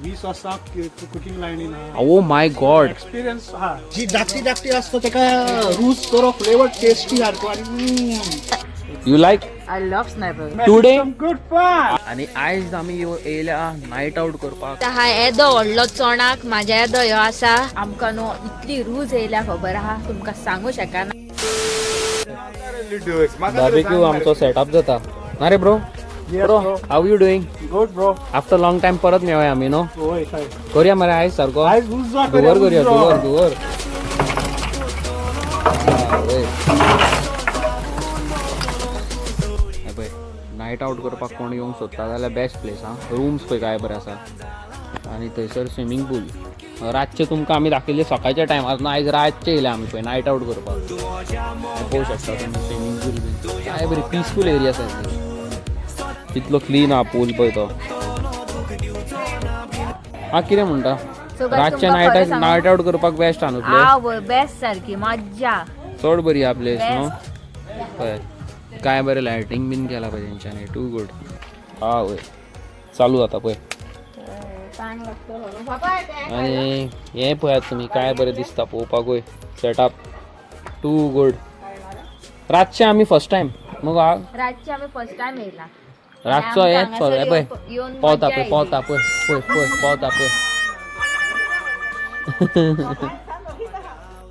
20 वाजता cooking line oh my God. Experience हा जी धाकटी असतो तेका रूज करो फ्लेवर टेस्टी सारखो आणि you like I love Sniper. Today. Good fun. आणि आयज आम्ही येयल्या नाईट आउट करपाक. हा येदो व्हडलो चोणाक माझ्या येदो ह्यो आसा. आमकां न्हू इतली रूज येयल्या खबर आहा तुमकां सांगू शकना. बार्बेक्यू आमचो सेटअप जाता ना रे bro. Bro how you doing. Good bro. After long time परत मेळ्या आमी नो. होय काय करूया मरे आयज सारको. आज रूज जा दुवर करूया दुवर. नाईट आउट करपाक कोण येवंक सोदता जाल्यार बेस्ट प्लेस हा. रूम्स पळय काय बरे आसा आनी थंयसर स्विमींग पूल. रातचे तुमकां आमी दाखयले सकाळच्या टायमार न्हू. आयज रातचे येयले आमी पळय नाईट आउट करपाक. पळोवंक शकता तुमी स्विमींग पूल बी काय बरी पिसफूल एरिया आसा. कितलो क्लीन हा पूल पळय तो. हा कितें म्हणटा रातच्या नाईट आउट करपाक बेस्ट हा न्हू प्लेस. आवय बेस्ट सारकी मज्जा. चड बरी हा प्लेस न्हू. पळय काय बरें लायटिंग बीन केला पळय तेंच्यांनी. Too good. हा वय चालू जाता पळय. आनी हें पळयात तुमी काय बरें दिसता पळोवपाकूय सेटअप. To good. रातचे आमी फर्स्ट टायम मग रातचे आमी फर्स्ट टाइम येयला. रातचो हेच पळय पळय पावता पळय पावता पळय पावता पळय.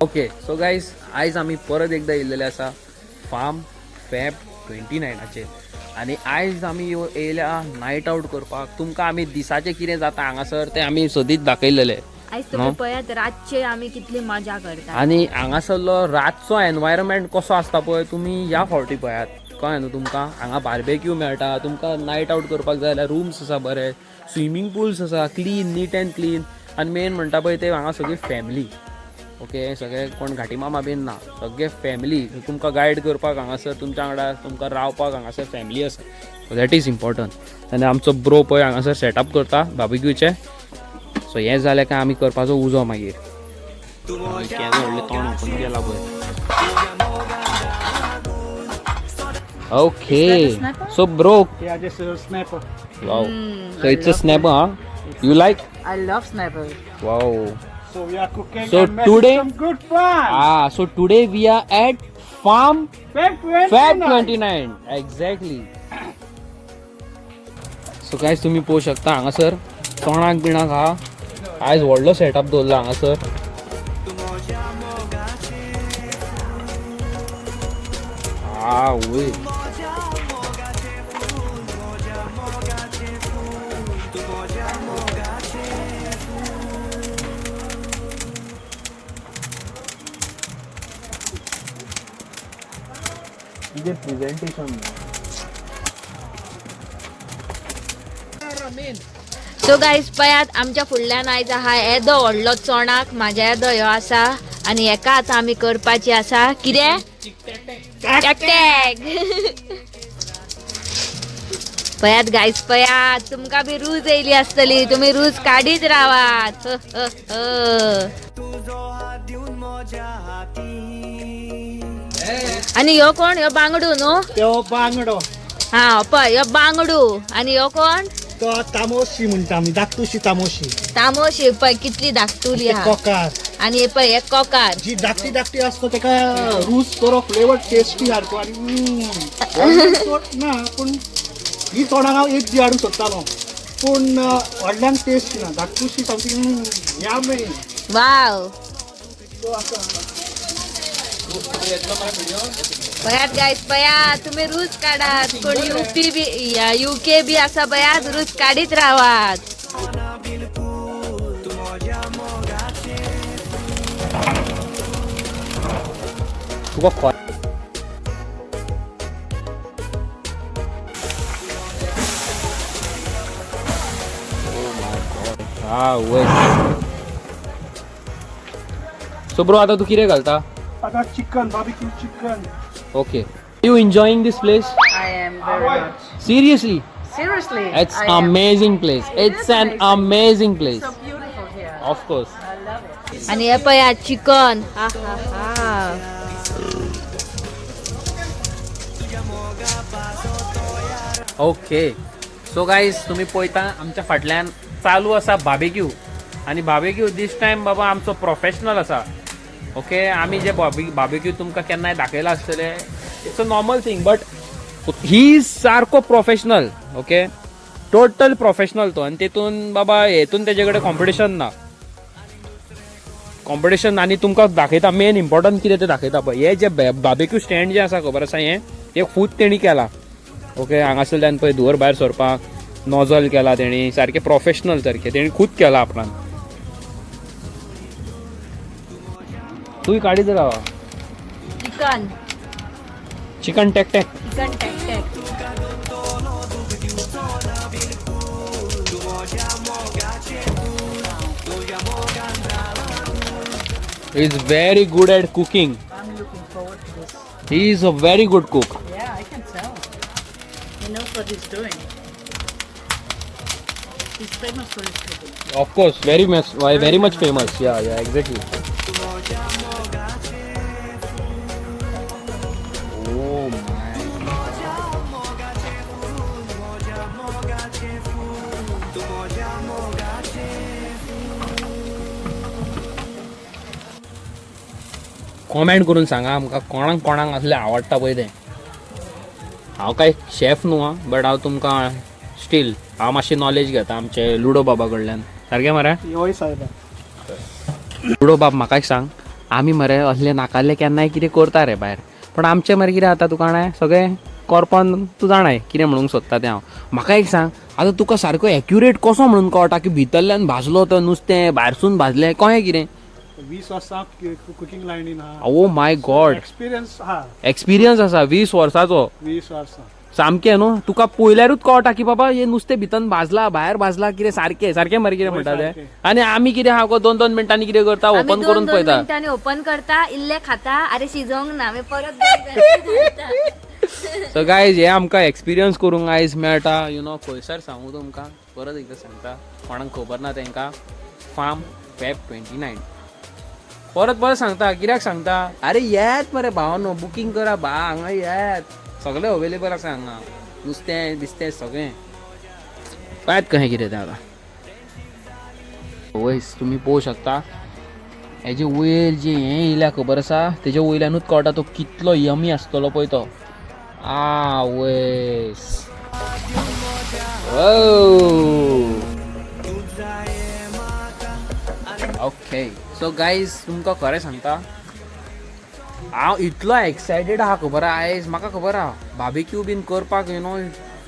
ओके सो गायज आयज आमी परत एकदा येयल्लेले आसा फार्म फॅब 29 आनी आयज आमी येयल्या नाईट आउट करपाक. तुमकां आमी दिसाचें कितें जाता हांगासर तें आमी सदींच दाखयलेलें. आयज तुमी पळयात रातचे आमी कितली मजा करता. आनी हांगासरलो रातचो एनवायरमेंट कसो आसता पळय तुमी ह्या फावटी पळयात. कळ्ळें न्हू तुमकां. हांगा बार्बेक्यू मेळटा. तुमकां नाईट आउट करपाक जाय जाल्यार रूम्स आसा बरे. स्विमींग पूल्स आसा क्लीन नीट अँड क्लीन. आनी मेन म्हणटा पळय ते हांगा सगळी फॅमिली. ओके सगळे कोण घाटी मामा बीन ना. सगळे फॅमिली तुमकां गायड करपाक हांगासर तुमच्या वांगडा तुमकां रावपाक हांगासर फॅमिली आसा. That is important. आनी आमचो ब्रो पळय हांगासर सेटअप करता बार्बेक्यूचे. सो हें जालें काय आमी करपाचो उजो मागीर. केदें व्हडलें तोंड ओपन केला पळय. Okay so bro snapper. Wow so it's a snapper हा. You like. I love Sniper. Wow. So we are cooking So and making today- some good fun. So today we are at Farm Feb 29. Fab 29 exactly. So guys तुम्ही पळोवंक शकता हांगासर तोणाक बिणाक हा आयज व्हडलो setup दवरला हांगासर. वय प्रेझेंटेशन. सो गायज पळयात आमच्या फुडल्यान आयज आहा येदो व्हडलो चोणाक माझ्या येदो ह्यो आसा. आनी हेका आतां आमी करपाची आसा कितें टॅक. पळयात गायज पळयात तुमकां बी रूज येयली आसतली. तुमी रूज काडीत रावात. आनी ह्यो कोण ह्यो बांगडू न्हू. तो बांगडो हा पळय ह्यो बांगडू. आनी ह्यो कोण तो तामोशी म्हणटा आमी. धाकटुशी तामोशी. तामोशी पळय कितली धाकटुली आहा. कोकार. आनी हे पळय हे कोकार. जी धाकटी असतो तेका रूज करो फ्लेवर टेस्टी सारको आणि ना पूण ही तोंडाक हांव एक दी हाडूंक सोदतालो पूण व्हडल्यांक टेस्ट ना. धाकटुशी सामकी यामी. वाव पळयात गायज पळयात तुमी रूज काढात. कोण यूपी बी यूके बी आसा पळयात रूज काडीत रावात. तुका वय. सो ब्रो आता तू कितें घालता. आता chicken barbecue chicken. Okay. Are you enjoying this place? I am very much. Seriously? Seriously. It's amazing place. It's an amazing place. So beautiful here. Of course. I love it. आणि हे पळयात chicken. हा हा हा. Okay. So guys तुम्ही पळयता आमच्या फाटल्यान चालू आसा बार्बेक्यू आणि बार्बेक्यू दिस टायम बाबा आमचो प्रोफेशनल आसा. ओके आमी जे बार्बेक्यू तुमकां केन्नाय दाखयला आसतले it's a normal thing but he सारको प्रोफेशनल. ओके टोटल प्रोफेशनल तो आणि तेतून बाबा हेतून तेजे कडेन कॉम्पिटिशन ना. कॉम्पिटिशन आणि तुमकां दाखयता मेन इम्पॉर्टंट कितें तें दाखयता पळय. हे जे बार्बेक्यू स्टँड जे आसा खबर आसा हे खूद तेणी केला. ओके हांगासरल्यान पळय धुंवर भायर सरपाक नॉझल केला तेणी सारकें प्रोफेशनल सारकें तेणी खूद केला आपणान. तूंय काडीत रावा चिकन चिकन टॅक टॅक. चिकन टॅक He is very good at cooking. I'm looking forward to this. He is a very good cook. Yeah, I can tell. He knows what he's doing. He's famous for his cooking. Of course, very much famous. Yeah, exactly. Oh my. Comment करून सांगा आमकां कोणाक कोणाक असले आवडटा पळय तें. हांव काय शेफ न्हू आं बट हांव तुमकां स्टील हांव मातशी नॉलेज घेता आमचे लुडो बाबा कडल्यान. सारकें मरे होय साहेब. लुडो बाब म्हाका एक सांग आमी मरे असले नाकाल्ले केन्नाय कितें करता रे भायर पण आमचें मरे कितें जाता तुका जाणाय सगळें करपन तूं जाणाय कितें म्हणूंक सोदता तें हांव. म्हाका एक सांग आतां तुका सारको एक्युरेट कसो म्हणून कळटा की भितरल्यान भाजलो तो नुस्तें भायरसून भाजलें कशें कितें. 20 वर्सां कुकिंग लायनीन हा. ओ माय गॉड एक्सपिरियन्स हा. एक्सपिरियन्स आसा 20 वर्साचो. 20 वर्सां सामकें न्हू तुका पयल्यारूच कळटा की बाबा हे नुस्तें भितन भाजला भायर भाजला कितें सारकें मरे कितें म्हणटा तें. आनी आमी कितें आहा गो 2-2 मिनटांनी कितें करता ओपन करून पळयता. मिनिटांनी ओपन करता इल्ले खाता अरे शिजोंक ना मागीर परत सो गायज हे आमकां एक्सपिरियन्स करूंक आयज मेळटा. खंयसर सांगू तुमकां परत एकदां सांगता कोणाक खबर ना तांकां फार्म फेब 29 परत सांगता कित्याक सांगता अरे येत मरे भावानो बुकींग करा हांगा येत सगळें अवेलेबल आसा हांगा नुस्तें बिस्तें सगळें पळयात कशें कितें तें आतां. वयस तुमी पळोवंक शकता हेजे वयर जे हें येयल्या खबर आसा तेजे वयल्यानूच कळटा तो कितलो यमी आसतलो पळय तो. वयस ओके सो गायज तुमकां खरें सांगता हांव इतलो एक्सायटेड आहा खबर आहा आयज म्हाका खबर आहा बार्बेक्यू बीन करपाक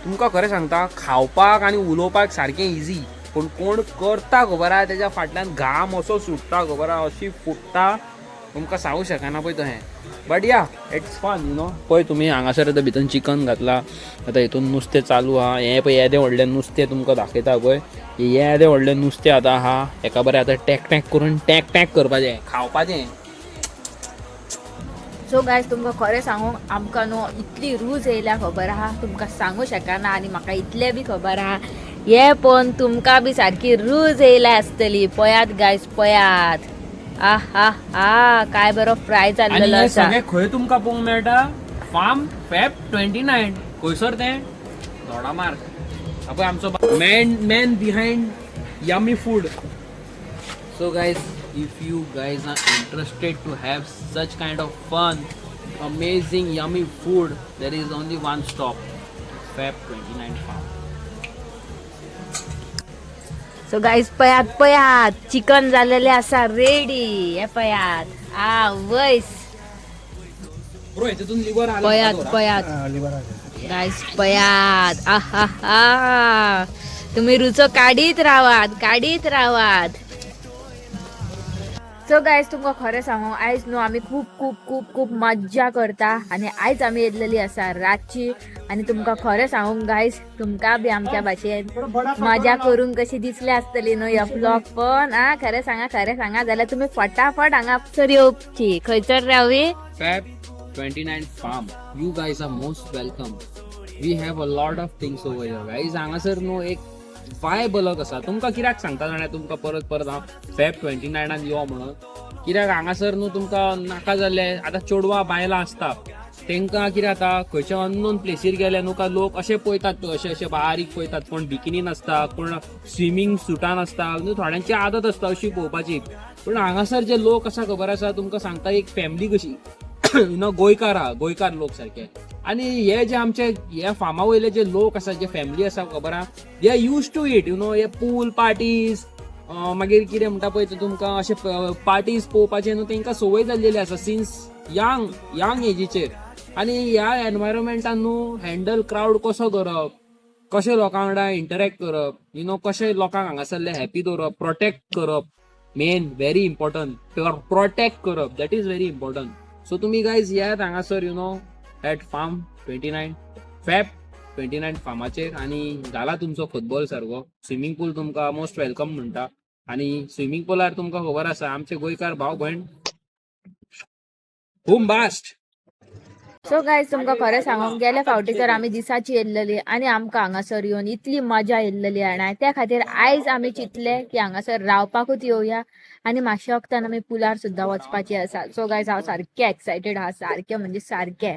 तुमकां खरें सांगता खावपाक आनी उलोवपाक सारकें इजी पूण कोण करता खबर आहा तेज्या फाटल्यान घाम असो सुट्टा खबर आहा अशी फुट्टा तुमकां सांगूंक शकना पळय तशें. बट या इट्स फन पळय तुमी हांगासर आतां भितर चिकन घातला आतां हितून नुस्तें चालू आहा हें पळय येदें व्हडलें नुस्तें तुमकां दाखयता पळय येदें व्हडलें नुस्तें आतां आहा हेका बरें आतां टॅक करून टॅक करपाचें खावपाचें. सो गायज तुमकां खरें सांगू आमकां न्हू इतली रूच येयल्या खबर आहा तुमकां सांगूं शकना आनी म्हाका इतलें बी खबर आहा हे पळोवन तुमकां बी सारकी रूच येयल्या आसतली. पळयात गायज पळयात काय बरो फ्राय जाल्लेलो आसा. सगळें खंय तुमकां पळोवंक मेळटा फार्म फेब 29 खंयसर तें दोडामार्ग पळय आमचो man behind yummy food. So guys if you guys are interested to have such kind of fun amazing yummy food there is only one stop Feb 29 farm. So guys पळयात chicken जाल्लेलें आसा ready हे पळयात वयस bro हेतून liver आला पळयात liver आहे. Guys पळयात तुम्ही रुचो काडीत रावात. सो गायज तुमकां खरें सांगू आयज न्हू आमी खूब खूब खूब खूब मज्जा करता आनी आयज आमी येयल्लेली आसा रातची आनी तुमकां खरें सांगूंक गायज तुमकां बी आमच्या भाशेन मजा करूंक कशी दिसली आसतली न्हू ह्यो ब्लॉग पण खरें सांगा जाल्यार तुमी फटाफट हांगासर येवची. खंयसर Ravi Feb 29 farm. You guys are most welcome. We have a lot of things over here guys. हांगासर न्हू एक वायब अलग आसा. तुमकां कित्याक सांगता जाणां तुमकां परत हांव फेब 29 यो म्हणून कित्याक हांगासर न्हू तुमकां नाका जाल्ले आतां चेडवां बायलां आसता तांकां कितें जाता खंयच्या अननोन प्लेसीर गेले न्हू काय लोक अशे पळयतात अशे अशे बारीक पळयतात कोण बिकिनीन आसता कोण स्विमींग सुटान आसता न्हू थोड्यांची आदत आसता अशी पळोवपाची पूण हांगासर जे लोक आसा खबर आसा तुमकां सांगता एक फॅमिली कशी गोंयकार लोक सारखे आणि हे जे आमचे ह्या फार्मा वयले जे लोक आसा जे फॅमिली आसा खबर आहा they are use to it हे पूल पार्टीज मागीर कितें म्हणटा पळय तुमकां अशे पार्टीज पळोवपाचे न्हू तांकां संवय जाल्लेली आसा सिन्स यंग एजीचेर आनी ह्या एनवायरमेंटान न्हू हँडल क्रावड कसो करप कशे लोकां वांगडा इंटरॅक्ट करप कशे लोकांक हांगासरले हॅपी दवरप प्रोटेक्ट करप मेन व्हेरी इम्पॉर्टंट प्रोटेक्ट करप that is very important so तुम्ही गायज यात हांगासर एट फार्म 29 फेब 29 फार्माचेर आणि जाला तुमचो फुटबॉल सारको स्विमींग पूल तुमकां मोस्ट वेलकम म्हणटा आणि स्विमींग पुलार तुमकां खबर आसा आमचे गोंयकार भाव भयण बूम बास्ट. सो गायज तुमकां खरें सांगूंक गेल्या फावटी तर आमी दिसाची येयल्लेली आनी आमकां हांगासर येवन इतली मजा येयल्लेली आनी त्या खातीर आयज आमी चिंतले की हांगासर रावपाकूच येवया आनी मातशे वक्तान आमी पुलार सुद्दां वचपाची आसा. सो गायज हांव सारकें एक्सायटेड आहा सारकें म्हणजे सारकें.